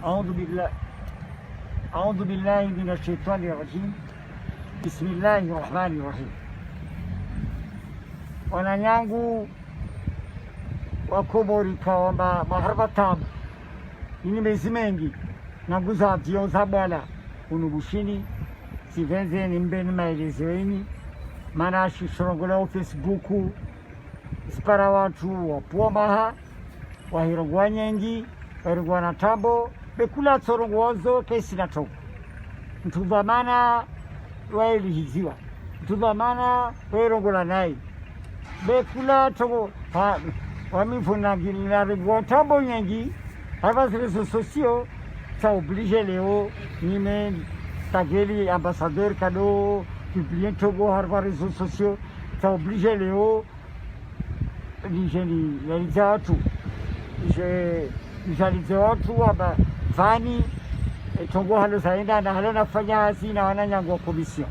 أعوذ بالله أعوذ بالله من الشيطان الرجيم. بسم الله الرحمن الرحيم. Wananyangu Wakomori kaomba maharba tamu ini mezi mengi naguza vyo za bwala unubushini sivenze nimbe ni maelezo yeni mana shishorongola Facebook ispara watu wapuwa maha wahirongwa nyengi wahirongwa na tambo bekula tsorongwazo kesi na toku mtuvamana waelihiziwa mtuvamana wahirongula nai bekula togo wamifuna tambo nyengi hava réseaux sociaux ça oblige leo nime tageli ambassadeur kado publier togo harva réseaux sociaux ça oblige leo nijeni yaliza watu nijaliza watu aba vani togo halo saenda na halo nafanya hasi na wananyangwa commission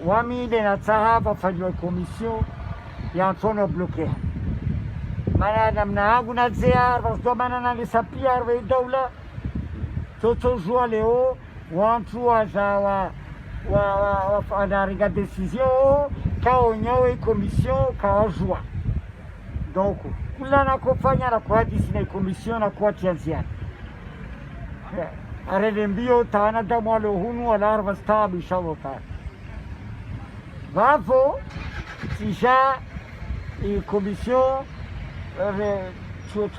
wami de na tsaha fanywa commission ya tono bloqué mana namna yangu na ziar wasdo mana na lisapia arwe daula toto jua leo wantu wa anariga decision kao nyowe commission kao jua donc kula na kufanya na kwa disi na commission na kwa tianzia arele mbio taana damu alo hunu wala arwa stabi inshallah taala vavo sija e commission tu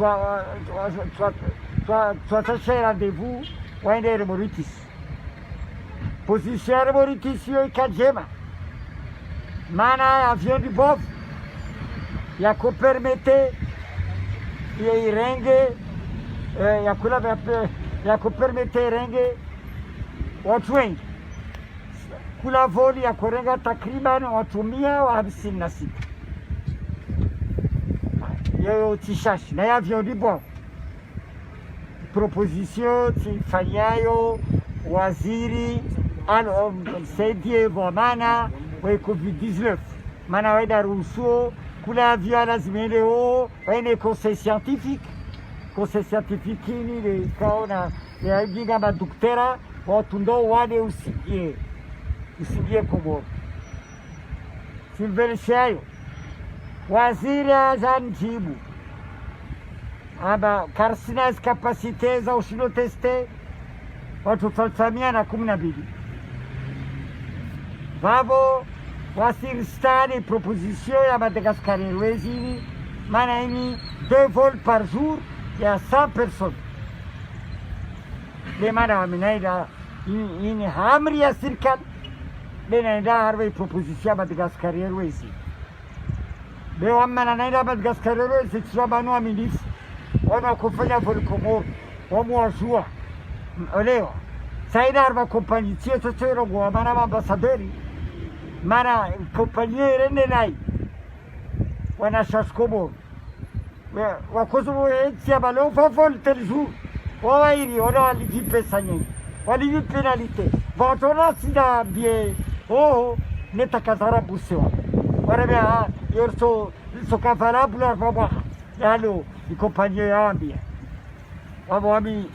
rendez-vous waende Mauritius position Mauritius yo ikajema mana avion du bof ya ko permette ya irenge ya kula ya ko permette irenge watu wengi kula voli ya kurenga takriban watu 156 yo tishashi na avion du bof proposition tifanyayo waziri saidie vamana wa COVID-19 mana waida ruhusu kula avion lazima leo waende conseil scientifique ni kaona ya jinga maduktera watu ndo wale usigie Komoro Silvershayo waziri azanjibu aba karsinas kapasite za ushino teste watu 312 vavo wasiri stani proposition ya Madagascar Airways mana ini 2 vols par jour ya 100 personnes de mana waminaida ini hamri ya serikali benaenda harve proposition ya Madagascar Airways leo amana naenda Madagascar Airways tsabanu amindisi wana kufanya vol Komoro wamwashua leo saida harva kompani tieto tsero go mana ambassadori mana kompani irende nai wana shas Komoro wakozo etia balo fa vol tel jour wairi ona aliji pesa nyingi waliji penalite votona sida bie neta kazara busewa warabia yorso sokafara bula baba yalo ikompanyo yambia wami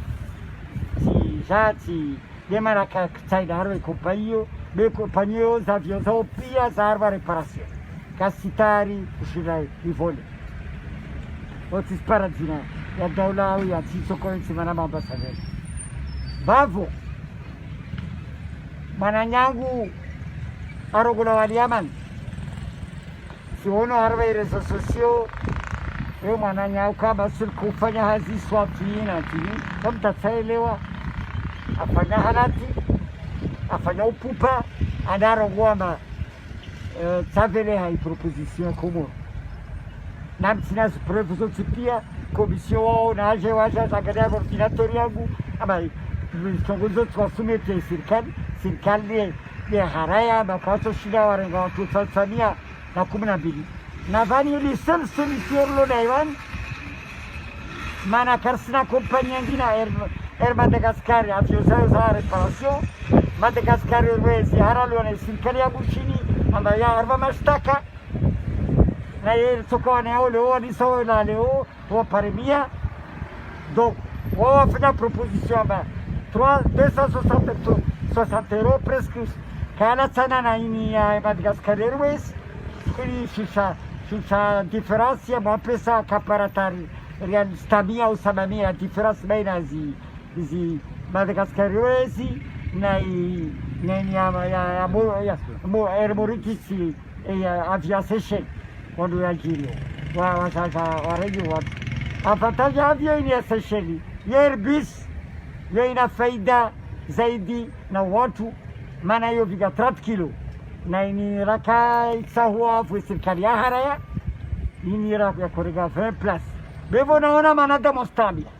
si jati demara ka tsaida harwe kompanyo be kompanyo za vyozo pia za harva reparation kasitari ushirai ivole otis paradina ya daula au ya tsoko nsimana ambassadeur bavo mananyangu arogula waliaman siwono harve rezo sosio yo mananyangu kama sul kufanya hazi swapina tini kamta tsaelewa afanya halati afanya upupa anarongwama tsavele hai proposition Komoro namtina supervisor tipia commission wao na aje waja zagalia ordinateur yangu ama vitongozo twasumete serikali ya haraya makato shida warenga watu 312 nadhani ili solution lo daiwan mana karsina kompanya ngina Madagascar afyoza za reparation Madagascar Airways haralo na serikali ya bushini ambayo harva mashtaka na yeye tokone leo ni sawa leo wa parimia Donc, on va faire une proposition à 260 euros presque. Kana sana na ini ya Madagascar Airways. Quindi sulla differenza, ma pensa caparatari stamia o samamia, differenza baina zi Madagascar Airways na Airmorikisi e avia Seychelles quando ya giro. Wa afadhali avya ini ya Seychelles. Airbus ina faida zaidi na watu, maana hiyo viga 30 kilo na ini raka isahua fu serikali ya haraya ini raka ya korega 20 plus bevo naona manadamu stamina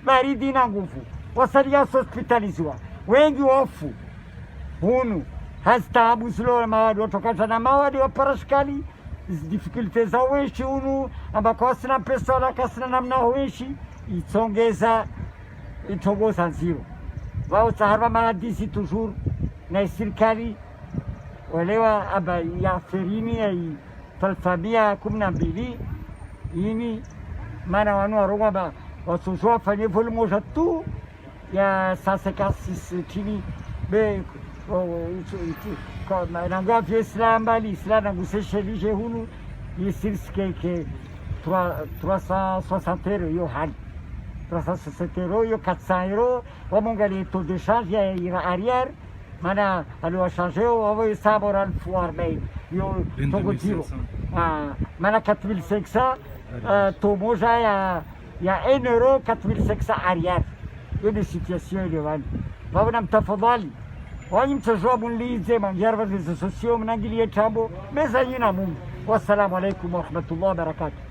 baridi na nguvu wasalia hospitalizwa wengi wafu hunu hastaabu zilo mawadi watokata na mawadi wa parashkali difficulties za wenshi hunu ambako wasina pesa wala kasina namna wenshi itongoza zero wao saharba maradisi toujours na serikali walewa aba ya ferini ya talfabia 12 ini maana wanu warogwa ba wasuzua fanye volume moja tu ya 156 chini be nanga vya Islam bali Islam nangu Seychelles hunu yisirske ke 360 euros yo hali 360 euros yo 400 euros wamongali taux de change ya arrière mana aliwashanje wawe sabora alfuarmei yo tongo tiro mana 4500 to moja ya 1 euro 4500 arrière yo de situation ile wani wabona mtafadhali wani mtajua munlize manjarva za sosio mnangilie tambo meza yina Mungu. Wassalamu alaikum warahmatullahi wabarakatuh.